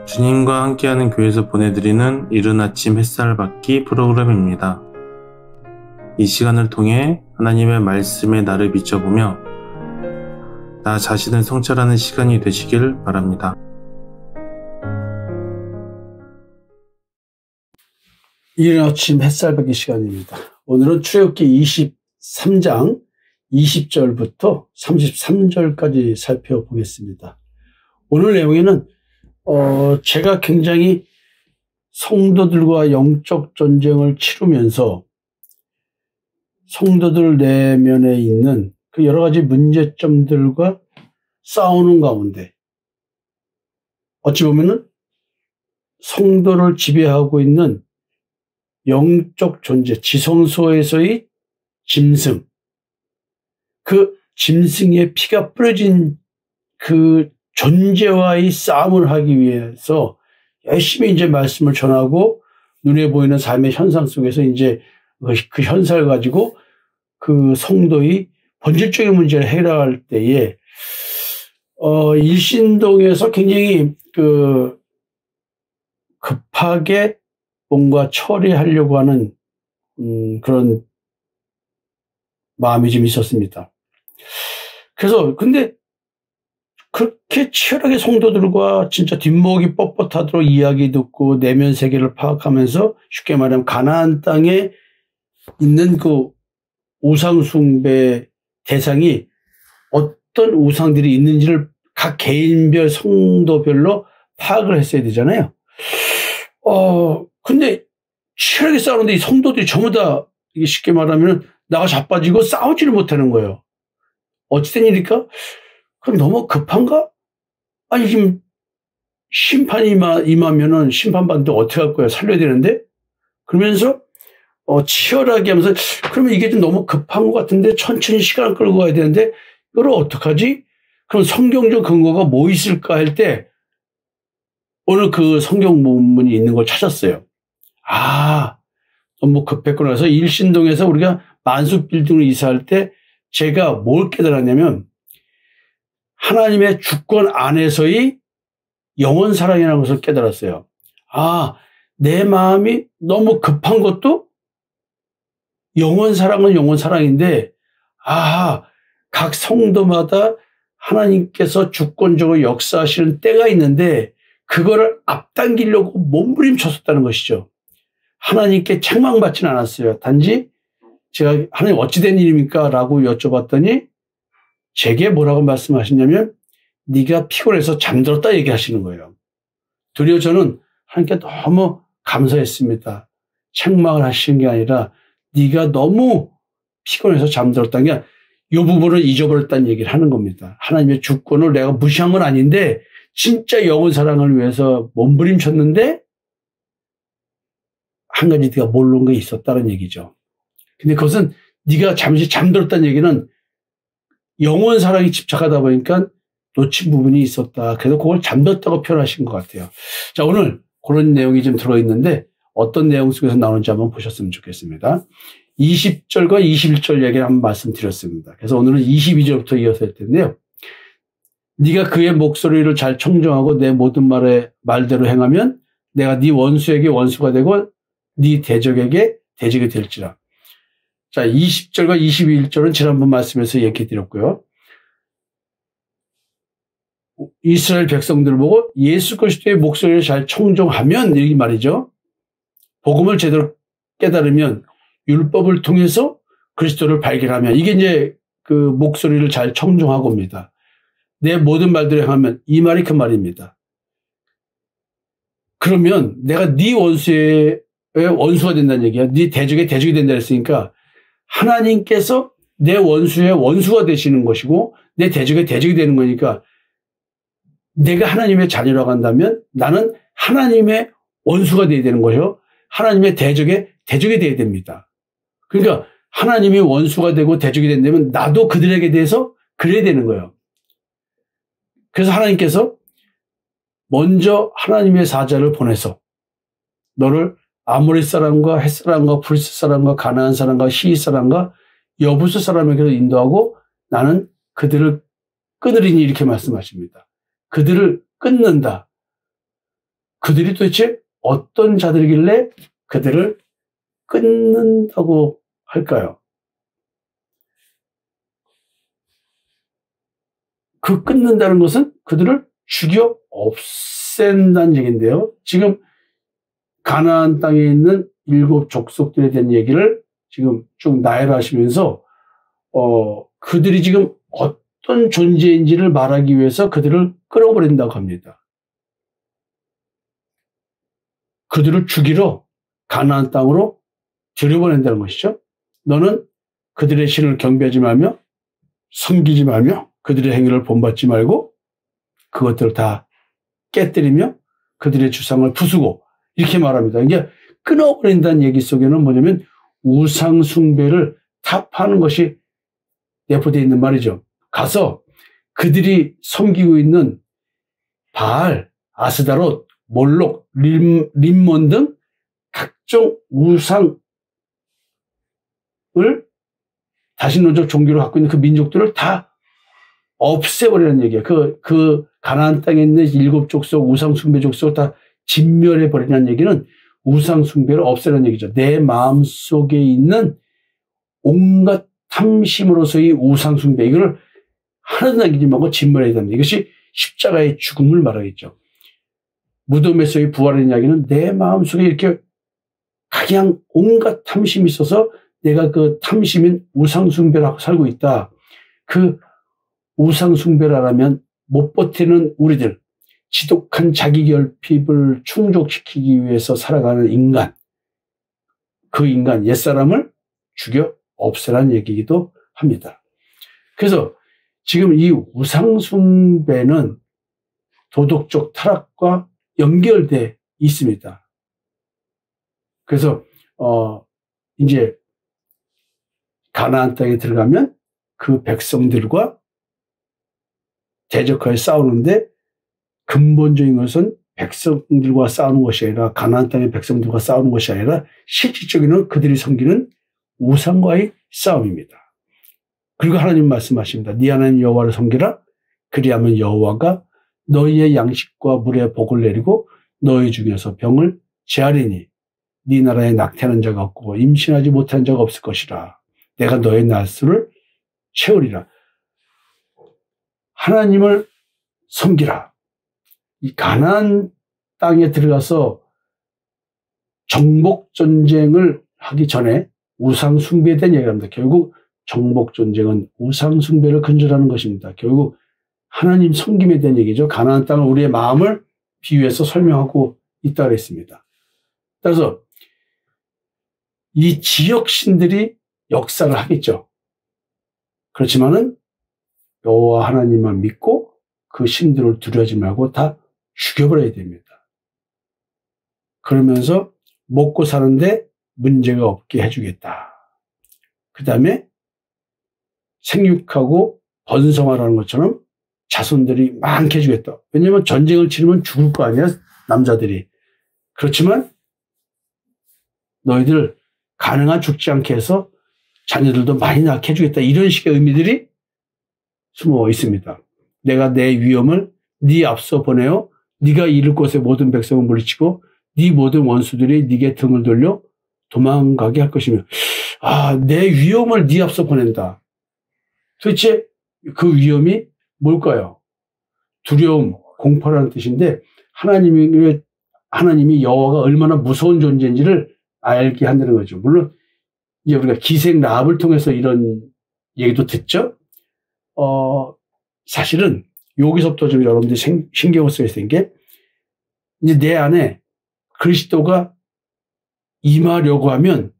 주님과 함께하는 교회에서 보내드리는 이른 아침 햇살 받기 프로그램입니다. 이 시간을 통해 하나님의 말씀에 나를 비춰보며 나 자신을 성찰하는 시간이 되시길 바랍니다. 이른 아침 햇살 받기 시간입니다. 오늘은 출애굽기 23장 20절부터 33절까지 살펴보겠습니다. 오늘 내용에는 제가 굉장히 성도들과 영적 전쟁을 치르면서 성도들 내면에 있는 그 여러 가지 문제점들과 싸우는 가운데 어찌 보면은 성도를 지배하고 있는 영적 존재, 지성소에서의 짐승, 그 짐승의 피가 뿌려진 그 존재와의 싸움을 하기 위해서 열심히 이제 말씀을 전하고 눈에 보이는 삶의 현상 속에서 이제 그 현상을 가지고 그 성도의 본질적인 문제를 해결할 때에 일신동에서 굉장히 급하게 뭔가 처리하려고 하는 그런 마음이 좀 있었습니다. 그래서 근데 그렇게 치열하게 성도들과 진짜 뒷목이 뻣뻣하도록 이야기 듣고 내면 세계를 파악하면서 쉽게 말하면 가나안 땅에 있는 그 우상 숭배 대상이 어떤 우상들이 있는지를 각 개인별 성도별로 파악을 했어야 되잖아요. 근데 치열하게 싸우는데 이 성도들이 전부 다 이게 쉽게 말하면 나가 자빠지고 싸우지를 못하는 거예요. 어찌된 일일까? 그럼 너무 급한가? 아니, 지금 심판이 임하면은 심판받는데 어떻게 할 거야? 살려야 되는데? 그러면서, 치열하게 하면서, 그러면 이게 좀 너무 급한 것 같은데 천천히 시간을 끌고 가야 되는데, 이걸 어떡하지? 그럼 성경적 근거가 뭐 있을까 할 때, 오늘 그 성경 본문이 있는 걸 찾았어요. 너무 급했구나. 그래서 일신동에서 우리가 만수 빌딩을 이사할 때 제가 뭘 깨달았냐면, 하나님의 주권 안에서의 영원 사랑이라는 것을 깨달았어요. 내 마음이 너무 급한 것도 영원 사랑은 영원 사랑인데, 각 성도마다 하나님께서 주권적으로 역사하시는 때가 있는데, 그거를 앞당기려고 몸부림쳤었다는 것이죠. 하나님께 책망받지는 않았어요. 단지 제가 하나님 어찌된 일입니까? 라고 여쭤봤더니 제게 뭐라고 말씀하시냐면 네가 피곤해서 잠들었다 얘기하시는 거예요. 도리어 저는 하나님께 너무 감사했습니다. 책망을 하시는 게 아니라 네가 너무 피곤해서 잠들었다는 게 이 부분을 잊어버렸다는 얘기를 하는 겁니다. 하나님의 주권을 내가 무시한 건 아닌데 진짜 영원 사랑을 위해서 몸부림쳤는데 한 가지 네가 모르는 게 있었다는 얘기죠. 근데 그것은 네가 잠시 잠들었다는 얘기는 영원 사랑에 집착하다 보니까 놓친 부분이 있었다. 그래서 그걸 잠들었다고 표현하신 것 같아요. 자, 오늘 그런 내용이 좀 들어있는데 어떤 내용 속에서 나오는지 한번 보셨으면 좋겠습니다. 20절과 21절 얘기를 한번 말씀드렸습니다. 그래서 오늘은 22절부터 이어서 할 텐데요. 네가 그의 목소리를 잘 청정하고 내 모든 말대로 행하면 내가 네 원수에게 원수가 되고 네 대적에게 대적이 될지라. 자, 20절과 21절은 지난번 말씀에서 얘기해 드렸고요. 이스라엘 백성들을 보고 예수 그리스도의 목소리를 잘 청정하면 이 말이죠. 복음을 제대로 깨달으면 율법을 통해서 그리스도를 발견하면 이게 이제 그 목소리를 잘 청정하고입니다. 내 모든 말대로 행하면 이 말이 그 말입니다. 그러면 내가 네 원수의 원수가 된다는 얘기야. 네 대적의 대적이 된다 했으니까 하나님께서 내 원수의 원수가 되시는 것이고 내 대적의 대적이 되는 거니까 내가 하나님의 자녀라고 한다면 나는 하나님의 원수가 되어야 되는 것이요. 하나님의 대적의 대적이 되어야 됩니다. 그러니까 하나님이 원수가 되고 대적이 된다면 나도 그들에게 대해서 그래야 되는 거예요. 그래서 하나님께서 먼저 하나님의 사자를 보내서 너를 아모리 사람과 헷 사람과 브리스 사람과 가나안 사람과 시리 사람과 여부스 사람에게로 인도하고 나는 그들을 끊으리니 이렇게 말씀하십니다. 그들을 끊는다. 그들이 도대체 어떤 자들이길래 그들을 끊는다고 할까요? 그 끊는다는 것은 그들을 죽여 없앤다는 얘기인데요. 지금 가나안 땅에 있는 7 족속들에 대한 얘기를 지금 쭉 나열하시면서 그들이 지금 어떤 존재인지를 말하기 위해서 그들을 끌어버린다고 합니다. 그들을 죽이러 가나안 땅으로 들여보낸다는 것이죠. 너는 그들의 신을 경배하지 말며 섬기지 말며 그들의 행위를 본받지 말고 그것들을 다 깨뜨리며 그들의 주상을 부수고 이렇게 말합니다. 이게 끊어버린다는 얘기 속에는 뭐냐면 우상 숭배를 타파하는 것이 내포되어 있는 말이죠. 가서 그들이 섬기고 있는 바알, 아스다롯, 몰록, 림몬 등 각종 우상을 다신론적 종교를 갖고 있는 그 민족들을 다 없애버리는 얘기예요. 그 가나안 땅에 있는 7 족속, 우상 숭배 족속을 다 진멸해버리는 얘기는 우상 숭배를 없애는 얘기죠. 내 마음속에 있는 온갖 탐심으로서의 우상 숭배, 이걸 하나도 남기지 말고 진멸해야 됩니다. 이것이 십자가의 죽음을 말하겠죠. 무덤에서의 부활의 이야기는 내 마음속에 이렇게 그냥 온갖 탐심이 있어서 내가 그 탐심인 우상 숭배를 하고 살고 있다. 그 우상 숭배를 하려면 못 버티는 우리들, 지독한 자기 결핍을 충족시키기 위해서 살아가는 인간, 그 인간 옛사람을 죽여 없애라는 얘기이기도 합니다. 그래서 지금 이 우상 숭배는 도덕적 타락과 연결돼 있습니다. 그래서 이제 가나안 땅에 들어가면 그 백성들과 대적하여 싸우는데 근본적인 것은 백성들과 싸우는 것이 아니라 가나안 땅의 백성들과 싸우는 것이 아니라 실질적으로는 그들이 섬기는 우상과의 싸움입니다. 그리고 하나님 말씀하십니다. 네 하나님 여호와를 섬기라. 그리하면 여호와가 너희의 양식과 물에 복을 내리고 너희 중에서 병을 제하리니 네 나라에 낙태하는 자가 없고 임신하지 못한 자가 없을 것이라. 내가 너의 날수를 채우리라. 하나님을 섬기라. 이 가나안 땅에 들어가서 정복 전쟁을 하기 전에 우상 숭배에 대한 얘기를 합니다. 결국 정복 전쟁은 우상 숭배를 근절하는 것입니다. 결국 하나님 섬김에 대한 얘기죠. 가나안 땅을 우리의 마음을 비유해서 설명하고 있다고 했습니다. 따라서 이 지역 신들이 역사를 하겠죠. 그렇지만은 여호와 하나님만 믿고 그 신들을 두려워하지 말고 다 죽여버려야 됩니다. 그러면서 먹고 사는데 문제가 없게 해주겠다. 그 다음에 생육하고 번성하라는 것처럼 자손들이 많게 해주겠다. 왜냐하면 전쟁을 치르면 죽을 거 아니야, 남자들이. 그렇지만 너희들 가능한 죽지 않게 해서 자녀들도 많이 낳게 해주겠다. 이런 식의 의미들이 숨어 있습니다. 내가 내 위엄을 네 앞서 보내어 네가 이를 곳의 모든 백성을 물리치고 네 모든 원수들이 네게 등을 돌려 도망가게 할 것이며, 내 위엄을 네 앞서 보낸다. 도대체 그 위엄이 뭘까요? 두려움, 공포라는 뜻인데 하나님이 여호와가 얼마나 무서운 존재인지를 알게 한다는 거죠. 물론 이제 우리가 기생 라합을 통해서 이런 얘기도 듣죠. 사실은 여기서부터 좀 여러분들이 신경을 써야 되는 게, 이제 내 안에 그리스도가 임하려고 하면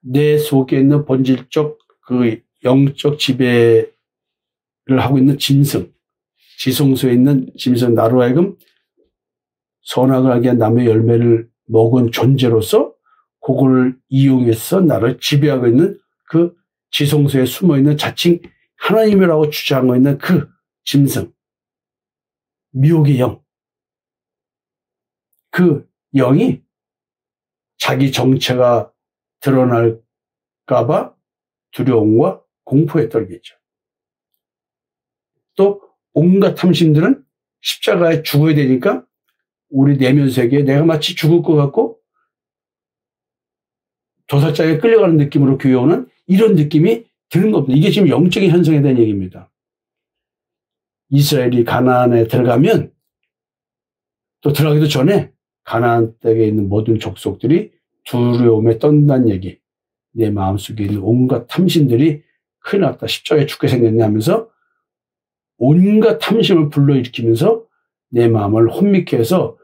내 속에 있는 본질적 그 영적 지배를 하고 있는 짐승, 지성소에 있는 짐승, 나로 하여금 선악을 하게 한 나무의 열매를 먹은 존재로서 그걸 이용해서 나를 지배하고 있는 그 지성소에 숨어있는 자칭 하나님이라고 주장하고 있는 그 짐승, 미혹의 영, 그 영이 자기 정체가 드러날까봐 두려움과 공포에 떨겠죠. 또 온갖 탐심들은 십자가에 죽어야 되니까 우리 내면 세계에 내가 마치 죽을 것 같고 도살장에 끌려가는 느낌으로 교회 오는 이런 느낌이 드는 겁니다. 이게 지금 영적인 현상에 대한 얘기입니다. 이스라엘이 가나안에 들어가면 또 들어가기도 전에 가나안 땅에 있는 모든 족속들이 두려움에 떤다는 얘기. 내 마음속에 있는 온갖 탐심들이 큰일 났다. 십자가에 죽게 생겼냐 하면서 온갖 탐심을 불러일으키면서 내 마음을 혼미케 해서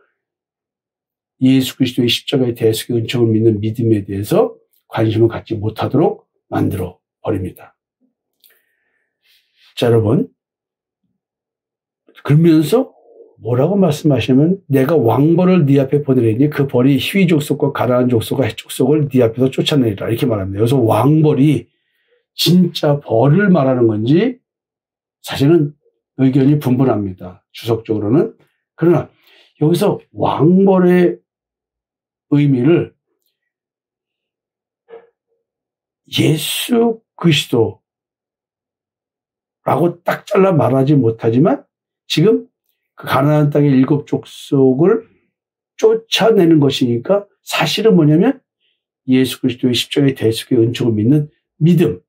예수 그리스도의 십자가의 대속의 은총을 믿는 믿음에 대해서 관심을 갖지 못하도록 만들어 버립니다. 자, 여러분. 그러면서 뭐라고 말씀하시냐면 내가 왕벌을 네 앞에 보내리니 그 벌이 히위 족속과 가나안 족속과 헷 족속을 네 앞에서 쫓아내리라. 이렇게 말합니다. 여기서 왕벌이 진짜 벌을 말하는 건지 사실은 의견이 분분합니다. 주석적으로는. 그러나 여기서 왕벌의 의미를 예수 그리스도라고 딱 잘라 말하지 못하지만 지금 그 가나안 땅의 7 족속을 쫓아내는 것이니까 사실은 뭐냐면 예수 그리스도의 십자가의 대속의 은총을 믿는 믿음.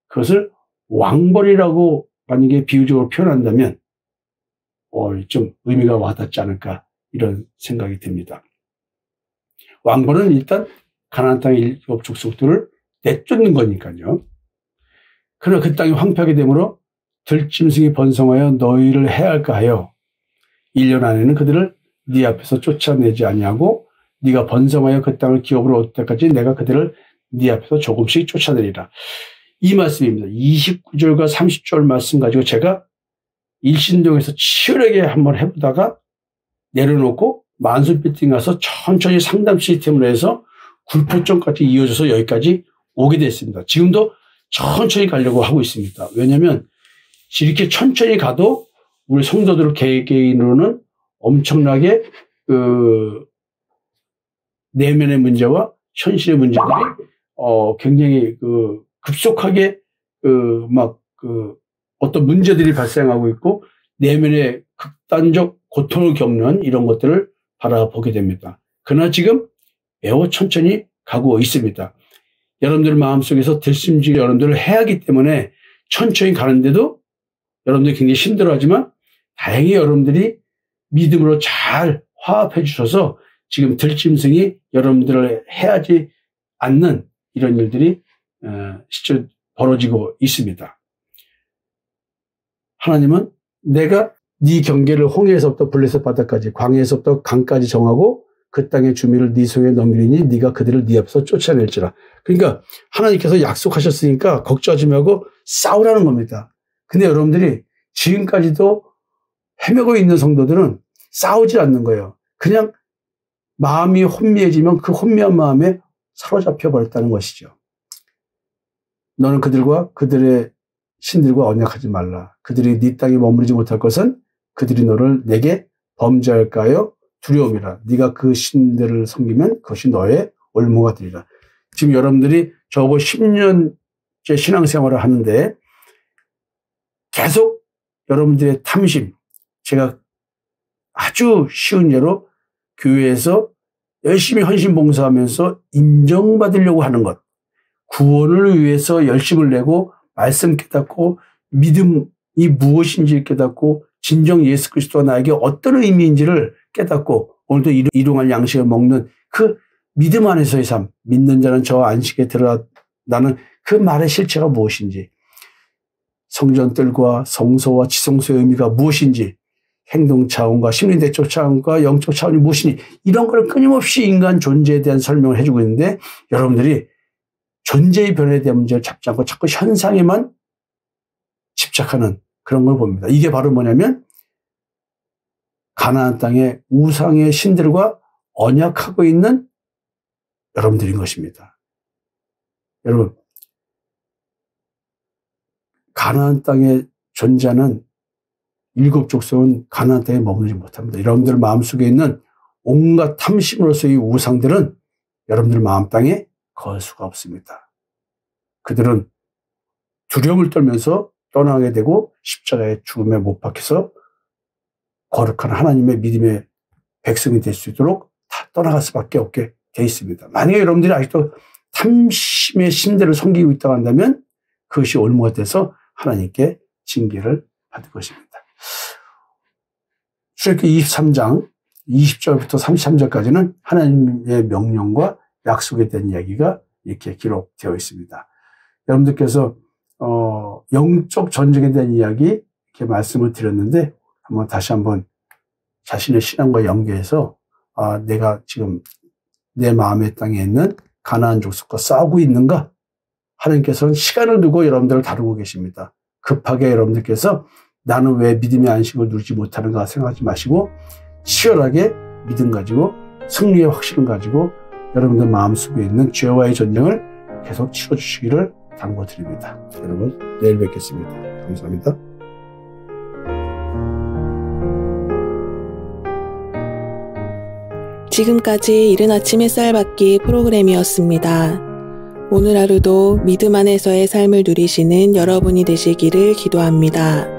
그것을 왕벌이라고 만약에 비유적으로 표현한다면 좀 의미가 와닿지 않을까 이런 생각이 듭니다. 왕벌은 일단 가나안 땅의 7 족속들을 내쫓는 거니까요. 그러나 그 땅이 황폐하게 되므로 들짐승이 번성하여 너희를 해할까 하여 1년 안에는 그들을 네 앞에서 쫓아내지 아니하고 네가 번성하여 그 땅을 기업으로 얻을 때까지 내가 그들을 네 앞에서 조금씩 쫓아내리라. 이 말씀입니다. 29절과 30절 말씀 가지고 제가 일신동에서 치열하게 한번 해보다가 내려놓고 만수빌딩 가서 천천히 상담 시스템으로 해서 굴포점까지 이어져서 여기까지 오게 됐습니다. 지금도 천천히 가려고 하고 있습니다. 왜냐하면 이렇게 천천히 가도 우리 성도들 개개인으로는 엄청나게 내면의 문제와 현실의 문제들이 굉장히 급속하게 어떤 문제들이 발생하고 있고 내면의 극단적 고통을 겪는 이런 것들을 바라보게 됩니다. 그러나 지금 매우 천천히 가고 있습니다. 여러분들 마음속에서 들숨질 여러분들을 해야 하기 때문에 천천히 가는데도 여러분들이 굉장히 힘들어하지만 다행히 여러분들이 믿음으로 잘 화합해 주셔서 지금 들짐승이 여러분들을 해하지 않는 이런 일들이 실제 벌어지고 있습니다. 하나님은 내가 네 경계를 홍해에서부터 블레셋 바다까지 광야에서부터 강까지 정하고 그 땅의 주민을 네 손에 넘기니 네가 그들을 네 앞에서 쫓아낼지라. 그러니까 하나님께서 약속하셨으니까 걱정하지 말고 싸우라는 겁니다. 근데 여러분들이 지금까지도 헤매고 있는 성도들은 싸우지 않는 거예요. 그냥 마음이 혼미해지면 그 혼미한 마음에 사로잡혀 버렸다는 것이죠. 너는 그들과 그들의 신들과 언약하지 말라. 그들이 네 땅에 머무르지 못할 것은 그들이 너를 내게 범죄할까요? 두려움이라. 네가 그 신들을 섬기면 그것이 너의 올무가 되리라. 지금 여러분들이 저거 10년째 신앙생활을 하는데 계속 여러분들의 탐심, 제가 아주 쉬운 예로 교회에서 열심히 헌신봉사하면서 인정받으려고 하는 것, 구원을 위해서 열심을 내고 말씀 깨닫고 믿음이 무엇인지 깨닫고 진정 예수 그리스도가 나에게 어떤 의미인지를 깨닫고 오늘도 일용할 양식을 먹는 그 믿음 안에서의 삶, 믿는 자는 저 안식에 들어가는 그 말의 실체가 무엇인지, 성전들과 성소와 지성소의 의미가 무엇인지, 행동 차원과 심리대적 차원과 영적 차원이 무엇인지, 이런 걸 끊임없이 인간 존재에 대한 설명을 해주고 있는데 여러분들이 존재의 변화에 대한 문제를 잡지 않고 자꾸 현상에만 집착하는 그런 걸 봅니다. 이게 바로 뭐냐면 가나안 땅의 우상의 신들과 언약하고 있는 여러분들인 것입니다. 여러분, 가나안 땅에 존재하는 7 족속은 가나안 땅에 머무르지 못합니다. 여러분들 마음속에 있는 온갖 탐심으로서의 우상들은 여러분들 마음 땅에 거할 수가 없습니다. 그들은 두려움을 떨면서 떠나게 되고 십자가의 죽음에 못 박혀서 거룩한 하나님의 믿음의 백성이 될 수 있도록 다 떠나갈 수밖에 없게 돼 있습니다. 만약에 여러분들이 아직도 탐심의 심대를 섬기고 있다고 한다면 그것이 올무가 돼서 하나님께 징계를 받을 것입니다. 출애굽기 23장 20절부터 33절까지는 하나님의 명령과 약속에 대한 이야기가 이렇게 기록되어 있습니다. 여러분들께서 영적 전쟁에 대한 이야기 이렇게 말씀을 드렸는데 다시 한번 자신의 신앙과 연계해서 내가 지금 내 마음의 땅에 있는 가나안 족속과 싸우고 있는가? 하나님께서는 시간을 두고 여러분들을 다루고 계십니다. 급하게 여러분들께서 나는 왜 믿음의 안식을 누리지 못하는가 생각하지 마시고 치열하게 믿음 가지고 승리의 확신을 가지고 여러분들 마음속에 있는 죄와의 전쟁을 계속 치러주시기를 당부드립니다. 여러분 내일 뵙겠습니다. 감사합니다. 지금까지 이른 아침 햇살 받기 프로그램이었습니다. 오늘 하루도 믿음 안에서의 삶을 누리시는 여러분이 되시기를 기도합니다.